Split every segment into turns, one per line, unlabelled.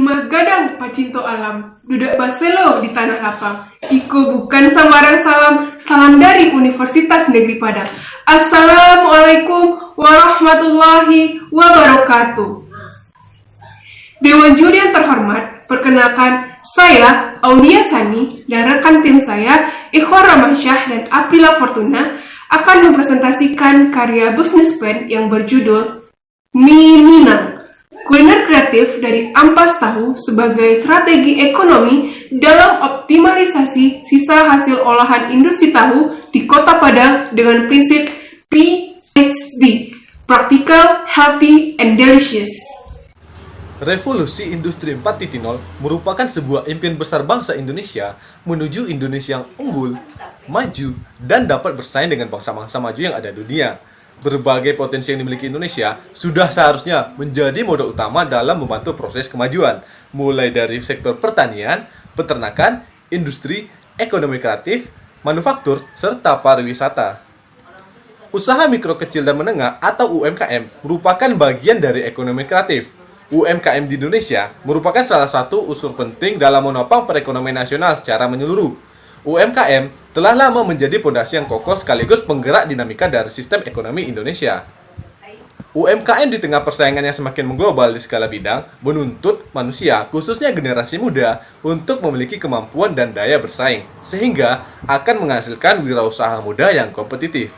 Rumah gadang pacinto alam, dudak baselo di tanah lapang. Iko bukan samaran salam, salam dari Universitas Negeri Padang. Assalamualaikum warahmatullahi wabarakatuh. Dewan juri yang terhormat, perkenalkan saya Aulia Sani dan rekan tim saya Ikhwan Ramansyah dan Aprila Fortuna akan mempresentasikan karya business plan yang berjudul Mie Minang, kuliner kreatif dari ampas tahu sebagai strategi ekonomi dalam optimalisasi sisa hasil olahan industri tahu di Kota Padang dengan prinsip PHD, Practical, Healthy, and Delicious.
Revolusi Industri 4.0 merupakan sebuah impian besar bangsa Indonesia menuju Indonesia yang unggul, maju, dan dapat bersaing dengan bangsa-bangsa maju yang ada di dunia. Berbagai potensi yang dimiliki Indonesia sudah seharusnya menjadi modal utama dalam membantu proses kemajuan, mulai dari sektor pertanian, peternakan, industri, ekonomi kreatif, manufaktur, serta pariwisata. Usaha mikro kecil dan menengah atau UMKM merupakan bagian dari ekonomi kreatif. UMKM di Indonesia merupakan salah satu unsur penting dalam menopang perekonomian nasional secara menyeluruh. UMKM telah lama menjadi pondasi yang kokoh sekaligus penggerak dinamika dari sistem ekonomi Indonesia. UMKM di tengah persaingan yang semakin mengglobal di segala bidang menuntut manusia, khususnya generasi muda, untuk memiliki kemampuan dan daya bersaing, sehingga akan menghasilkan wirausaha muda yang kompetitif.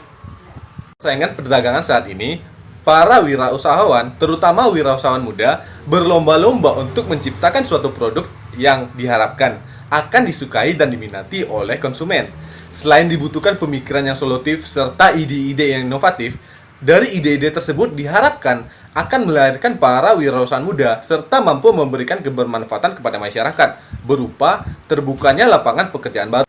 Persaingan perdagangan saat ini, para wirausahawan, terutama wirausahawan muda, berlomba-lomba untuk menciptakan suatu produk yang diharapkan akan disukai dan diminati oleh konsumen. Selain dibutuhkan pemikiran yang solutif serta ide-ide yang inovatif, dari ide-ide tersebut diharapkan akan melahirkan para wirausahawan muda serta mampu memberikan kebermanfaatan kepada masyarakat berupa terbukanya lapangan pekerjaan baru.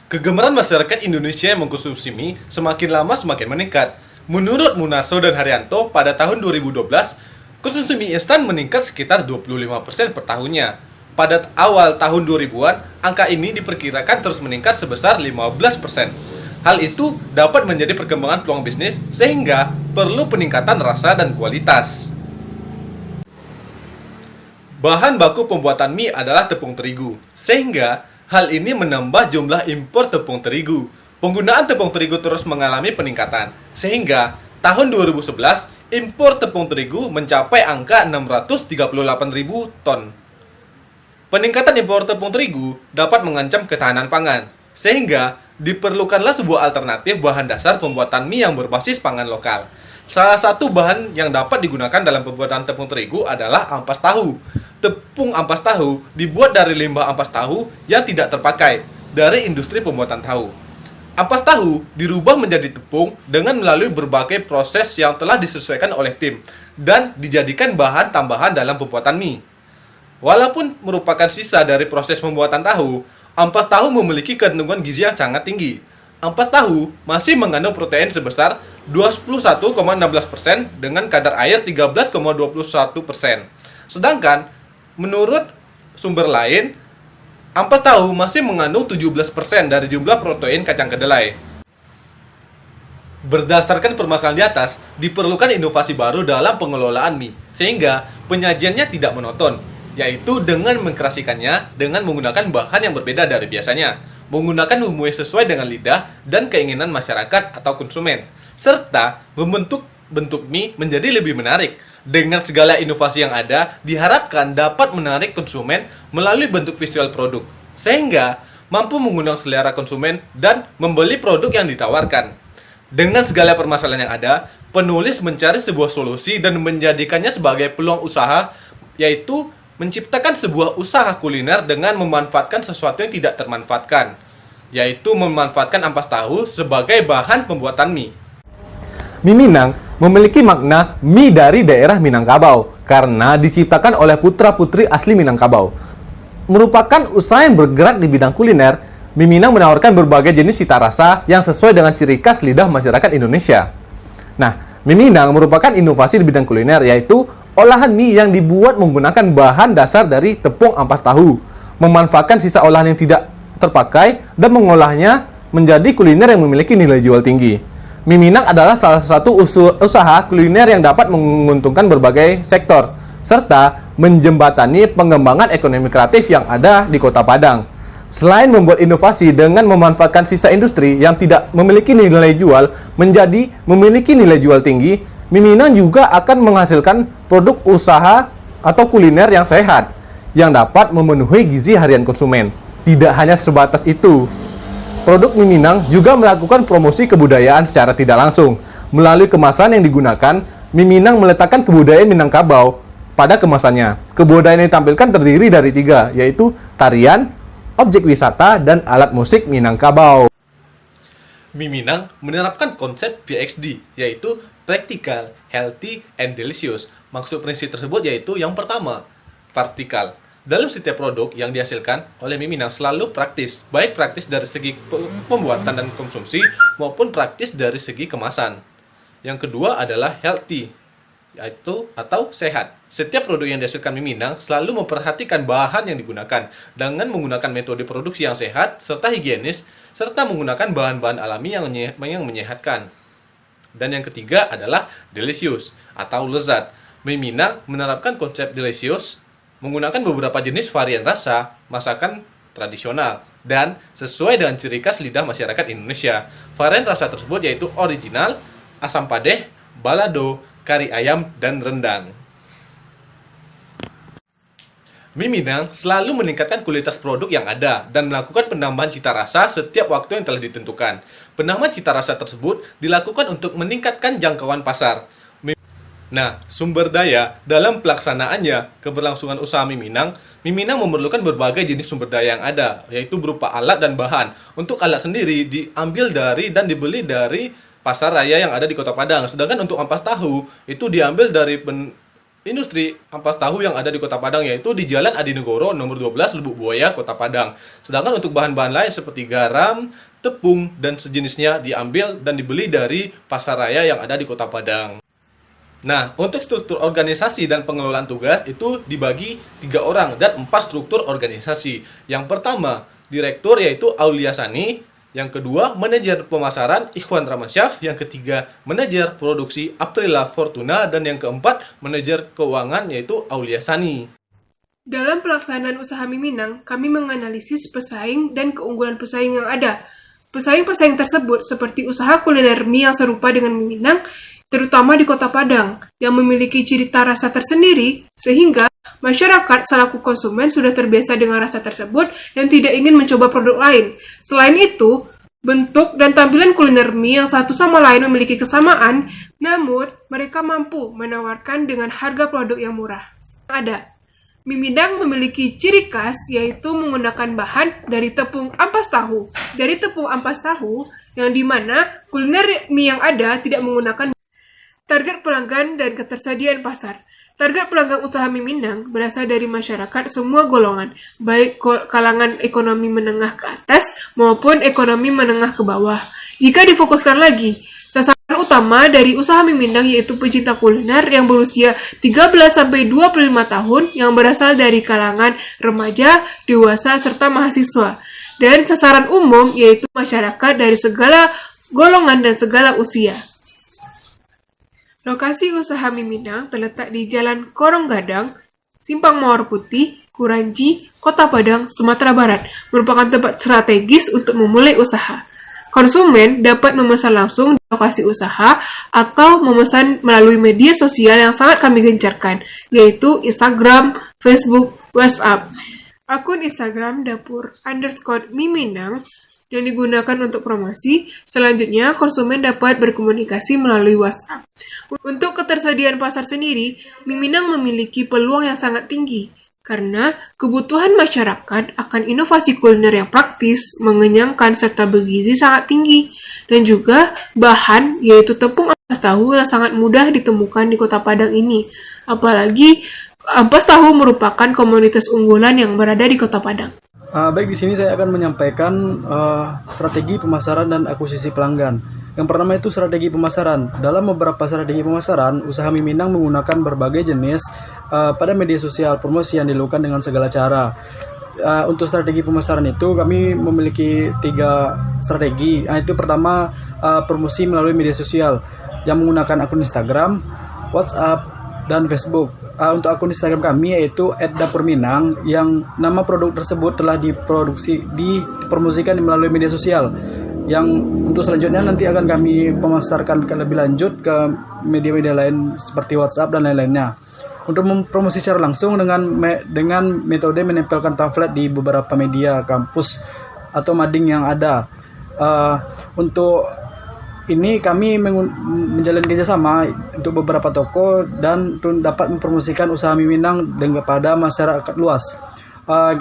Kegemaran masyarakat Indonesia yang mengkonsumsi mie semakin lama semakin meningkat. Menurut Munarso dan Haryanto, pada tahun 2012, konsumsi mie instan meningkat sekitar 25% per tahunnya. Pada awal tahun 2000-an, angka ini diperkirakan terus meningkat sebesar 15%. Hal itu dapat menjadi perkembangan peluang bisnis sehingga perlu peningkatan rasa dan kualitas. Bahan baku pembuatan mie adalah tepung terigu, sehingga hal ini menambah jumlah impor tepung terigu. Penggunaan tepung terigu terus mengalami peningkatan, sehingga tahun 2011 impor tepung terigu mencapai angka 638.000 ton. Peningkatan impor tepung terigu dapat mengancam ketahanan pangan, sehingga diperlukanlah sebuah alternatif bahan dasar pembuatan mie yang berbasis pangan lokal. Salah satu bahan yang dapat digunakan dalam pembuatan tepung terigu adalah ampas tahu. Tepung ampas tahu dibuat dari limbah ampas tahu yang tidak terpakai dari industri pembuatan tahu. Ampas tahu dirubah menjadi tepung dengan melalui berbagai proses yang telah disesuaikan oleh tim dan dijadikan bahan tambahan dalam pembuatan mie. Walaupun merupakan sisa dari proses pembuatan tahu, ampas tahu memiliki kandungan gizi yang sangat tinggi. Ampas tahu masih mengandung protein sebesar 21,16% dengan kadar air 13,21%. Sedangkan menurut sumber lain, ampas tahu masih mengandung 17% dari jumlah protein kacang kedelai. Berdasarkan permasalahan di atas, diperlukan inovasi baru dalam pengelolaan mie, sehingga penyajiannya tidak monoton, yaitu dengan mengkreasikannya dengan menggunakan bahan yang berbeda dari biasanya, menggunakan bumbu yang sesuai dengan lidah dan keinginan masyarakat atau konsumen, serta membentuk bentuk mie menjadi lebih menarik. Dengan segala inovasi yang ada, diharapkan dapat menarik konsumen melalui bentuk visual produk, sehingga mampu mengundang selera konsumen dan membeli produk yang ditawarkan. Dengan segala permasalahan yang ada, penulis mencari sebuah solusi dan menjadikannya sebagai peluang usaha, yaitu menciptakan sebuah usaha kuliner dengan memanfaatkan sesuatu yang tidak termanfaatkan, yaitu memanfaatkan ampas tahu sebagai bahan pembuatan mie.
Mie Minang memiliki makna mie dari daerah Minangkabau karena diciptakan oleh putra-putri asli Minangkabau. Merupakan usaha yang bergerak di bidang kuliner, Mie Minang menawarkan berbagai jenis cita rasa yang sesuai dengan ciri khas lidah masyarakat Indonesia. Nah, Mie Minang merupakan inovasi di bidang kuliner, yaitu olahan mie yang dibuat menggunakan bahan dasar dari tepung ampas tahu, memanfaatkan sisa olahan yang tidak terpakai dan mengolahnya menjadi kuliner yang memiliki nilai jual tinggi. Mie Minang adalah salah satu usaha kuliner yang dapat menguntungkan berbagai sektor, serta menjembatani pengembangan ekonomi kreatif yang ada di Kota Padang. Selain membuat inovasi dengan memanfaatkan sisa industri yang tidak memiliki nilai jual menjadi memiliki nilai jual tinggi, Mi Minang juga akan menghasilkan produk usaha atau kuliner yang sehat yang dapat memenuhi gizi harian konsumen. Tidak hanya sebatas itu, produk Mi Minang juga melakukan promosi kebudayaan secara tidak langsung. Melalui kemasan yang digunakan, Mi Minang meletakkan kebudayaan Minangkabau pada kemasannya. Kebudayaan yang ditampilkan terdiri dari 3, yaitu tarian, objek wisata, dan alat musik Minangkabau.
Mi Minang menerapkan konsep PXD, yaitu Practical, Healthy, and Delicious. Maksud prinsip tersebut yaitu yang pertama, praktikal. Dalam setiap produk yang dihasilkan oleh Mi Minang selalu praktis, baik praktis dari segi pembuatan dan konsumsi maupun praktis dari segi kemasan. Yang kedua adalah healthy, yaitu atau sehat. Setiap produk yang dihasilkan Mi Minang selalu memperhatikan bahan yang digunakan dengan menggunakan metode produksi yang sehat serta higienis serta menggunakan bahan-bahan alami yang menyehatkan. Dan yang ketiga adalah delicious atau lezat. Mi Minang menerapkan konsep delicious menggunakan beberapa jenis varian rasa masakan tradisional dan sesuai dengan ciri khas lidah masyarakat Indonesia. Varian rasa tersebut yaitu original, asam padeh, balado, kari ayam, dan rendang. Mi Minang selalu meningkatkan kualitas produk yang ada dan melakukan penambahan cita rasa setiap waktu yang telah ditentukan. Penambahan cita rasa tersebut dilakukan untuk meningkatkan jangkauan pasar. Nah, sumber daya dalam pelaksanaannya keberlangsungan usaha Mi Minang memerlukan berbagai jenis sumber daya yang ada, yaitu berupa alat dan bahan. Untuk alat sendiri diambil dari dan dibeli dari pasar raya yang ada di Kota Padang. Sedangkan untuk ampas tahu itu diambil dari industri ampas tahu yang ada di Kota Padang, yaitu di Jalan Adinegoro nomor 12 Lubuk Buaya, Kota Padang. Sedangkan untuk bahan-bahan lain seperti garam, tepung, dan sejenisnya diambil dan dibeli dari pasar raya yang ada di Kota Padang. Nah, untuk struktur organisasi dan pengelolaan tugas itu dibagi 3 orang dan 4 struktur organisasi. Yang pertama, direktur yaitu Aulia Sani. Yang kedua, manajer pemasaran Ikhwan Ramansyah. Yang ketiga, manajer produksi Aprila Fortuna. Dan yang keempat, manajer keuangan yaitu Aulia Sani.
Dalam pelaksanaan usaha Mi Minang, kami menganalisis pesaing dan keunggulan pesaing yang ada. Pesaing-pesaing tersebut seperti usaha kuliner mie yang serupa dengan Mi Minang, terutama di Kota Padang, yang memiliki ciri rasa tersendiri, sehingga masyarakat selaku konsumen sudah terbiasa dengan rasa tersebut dan tidak ingin mencoba produk lain. Selain itu, bentuk dan tampilan kuliner mie yang satu sama lain memiliki kesamaan, namun mereka mampu menawarkan dengan harga produk yang murah. Ada. Mi Minang memiliki ciri khas yaitu menggunakan bahan dari tepung ampas tahu. Dari tepung ampas tahu yang dimana kuliner mie yang ada tidak menggunakan. Target pelanggan dan ketersediaan pasar. Target pelanggan usaha Mi Minang berasal dari masyarakat semua golongan, baik kalangan ekonomi menengah ke atas maupun ekonomi menengah ke bawah. Jika difokuskan lagi, sasaran utama dari usaha Mi Minang yaitu pecinta kuliner yang berusia 13-25 tahun yang berasal dari kalangan remaja, dewasa, serta mahasiswa. Dan sasaran umum yaitu masyarakat dari segala golongan dan segala usia. Lokasi usaha Mi Minang terletak di Jalan Korong Gadang, Simpang Mawar Putih, Kuranji, Kota Padang, Sumatera Barat, merupakan tempat strategis untuk memulai usaha. Konsumen dapat memesan langsung di lokasi usaha atau memesan melalui media sosial yang sangat kami gencarkan, yaitu Instagram, Facebook, WhatsApp. Akun Instagram dapur_Mi Minang yang digunakan untuk promosi. Selanjutnya, konsumen dapat berkomunikasi melalui WhatsApp. Untuk ketersediaan pasar sendiri, Mi Minang memiliki peluang yang sangat tinggi karena kebutuhan masyarakat akan inovasi kuliner yang praktis, mengenyangkan, serta bergizi sangat tinggi. Dan juga bahan, yaitu tepung ampas tahu yang sangat mudah ditemukan di Kota Padang ini. Apalagi, ampas tahu merupakan komoditas unggulan yang berada di Kota Padang.
Baik, di sini saya akan menyampaikan strategi pemasaran dan akuisisi pelanggan. Yang pertama itu strategi pemasaran. Dalam beberapa strategi pemasaran, usaha Mi Minang menggunakan berbagai jenis pada media sosial promosi yang dilakukan dengan segala cara. Untuk strategi pemasaran itu kami memiliki 3 strategi. Itu pertama promosi melalui media sosial yang menggunakan akun Instagram, WhatsApp, dan Facebook. Untuk akun Instagram kami yaitu @dapurminang, yang nama produk tersebut telah dipromosikan melalui media sosial. Yang untuk selanjutnya nanti akan kami pemasarkan lebih lanjut ke media-media lain seperti WhatsApp dan lain-lainnya. Untuk mempromosi secara langsung dengan metode menempelkan pamflet di beberapa media kampus atau mading yang ada. Untuk ini kami menjalin kerjasama untuk beberapa toko dan dapat mempromosikan usaha mie Minang kepada masyarakat luas.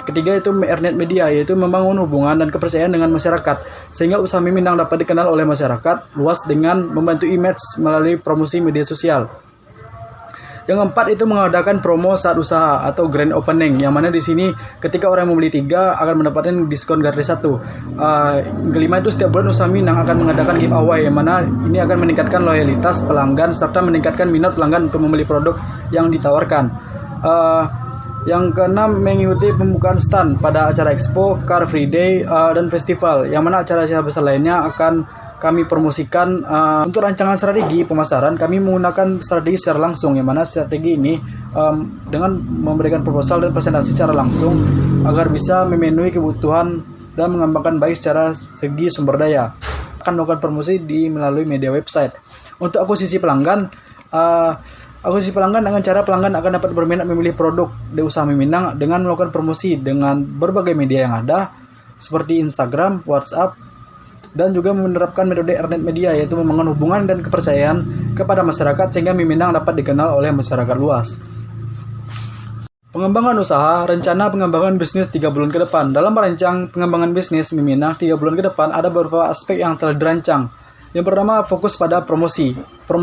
Ketiga itu Ernet Media, yaitu membangun hubungan dan kepercayaan dengan masyarakat sehingga usaha mie Minang dapat dikenal oleh masyarakat luas dengan membantu image melalui promosi media sosial. Yang keempat itu mengadakan promo saat usaha atau grand opening, yang mana di sini ketika orang membeli 3 akan mendapatkan diskon gratis 1. Kelima itu setiap bulan usaha Minang akan mengadakan giveaway, yang mana ini akan meningkatkan loyalitas pelanggan serta meningkatkan minat pelanggan untuk membeli produk yang ditawarkan. Yang keenam mengikuti pembukaan stand pada acara Expo, Car Free Day, dan festival, yang mana acara-acara besar lainnya akan kami promosikan. Untuk rancangan strategi pemasaran, kami menggunakan strategi secara langsung, yang mana strategi ini dengan memberikan proposal dan presentasi secara langsung agar bisa memenuhi kebutuhan dan mengembangkan baik secara segi sumber daya. Akan melakukan promosi melalui media website. Untuk akuisisi pelanggan dengan cara pelanggan akan dapat berminat memilih produk di usaha mie Minang dengan melakukan promosi dengan berbagai media yang ada seperti Instagram, WhatsApp, dan juga menerapkan metode Ernet Media, yaitu membangun hubungan dan kepercayaan kepada masyarakat sehingga mie Minang dapat dikenal oleh masyarakat luas. Pengembangan usaha, rencana pengembangan bisnis 3 bulan ke depan. Dalam merancang pengembangan bisnis mie Minang 3 bulan ke depan, ada beberapa aspek yang telah dirancang. Yang pertama, fokus pada promosi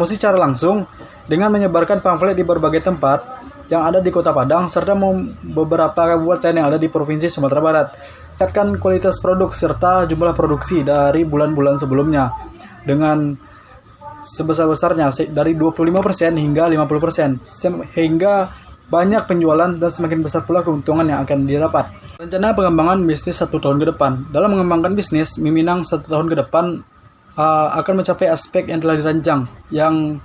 secara langsung dengan menyebarkan pamflet di berbagai tempat yang ada di Kota Padang serta beberapa kabupaten yang ada di Provinsi Sumatera Barat. Tingkatkan kualitas produk serta jumlah produksi dari bulan-bulan sebelumnya dengan sebesar-besarnya dari 25% hingga 50%, sehingga banyak penjualan dan semakin besar pula keuntungan yang akan didapat. Rencana pengembangan bisnis 1 tahun ke depan. Dalam mengembangkan bisnis mie Minang 1 tahun ke depan akan mencapai aspek yang telah dirancang. Yang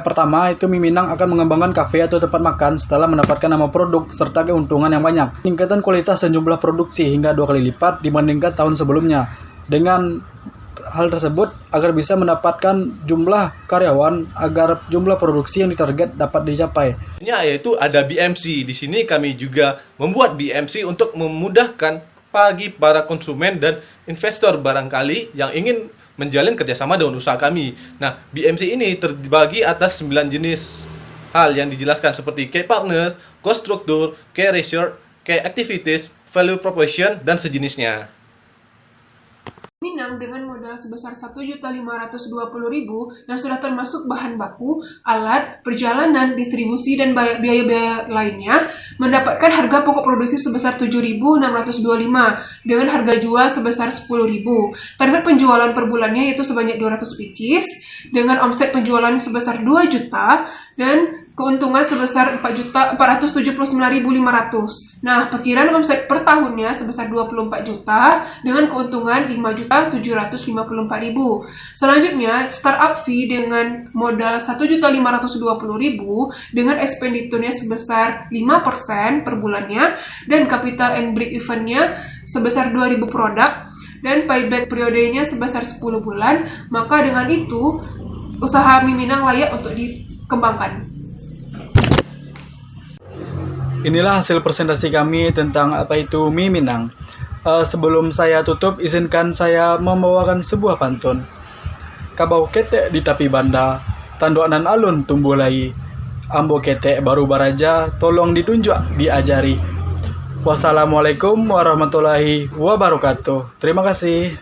pertama itu mie Minang akan mengembangkan kafe atau tempat makan setelah mendapatkan nama produk serta keuntungan yang banyak. Peningkatan kualitas dan jumlah produksi hingga 2 kali lipat dibandingkan tahun sebelumnya. Dengan hal tersebut agar bisa mendapatkan jumlah karyawan agar jumlah produksi yang ditarget dapat dicapai.
Yaitu ada BMC. Di sini kami juga membuat BMC untuk memudahkan bagi para konsumen dan investor barangkali yang ingin menjalin kerjasama dengan usaha kami. Nah, BMC ini terbagi atas 9 jenis hal yang dijelaskan seperti key partners, cost structure, key ratio, key activities, value proposition, dan sejenisnya.
Minang dengan modal sebesar 1.520.000 yang sudah termasuk bahan baku, alat, perjalanan, distribusi, dan biaya-biaya lainnya, mendapatkan harga pokok produksi sebesar 7.625 dengan harga jual sebesar 10.000. Target penjualan per bulannya yaitu sebanyak 200 pieces dengan omset penjualan sebesar 2 juta dan keuntungan sebesar 4.479.500. Nah, perkiraan omset per tahunnya sebesar 24 juta dengan keuntungan 5.754.000. Selanjutnya, startup fee dengan modal 1.520.000 dengan expenditure-nya sebesar 5% per bulannya dan capital and break even-nya sebesar 2.000 produk dan payback periodenya sebesar 10 bulan. Maka dengan itu, usaha mie Minang layak untuk dikembangkan.
Inilah hasil presentasi kami tentang apa itu mie Minang. Sebelum saya tutup, izinkan saya membawakan sebuah pantun. Kabau ketek di tapi banda, tanduanan alun tumbuh lagi. Ambo ketek baru baraja, tolong ditunjuk, diajari. Wassalamualaikum warahmatullahi wabarakatuh. Terima kasih.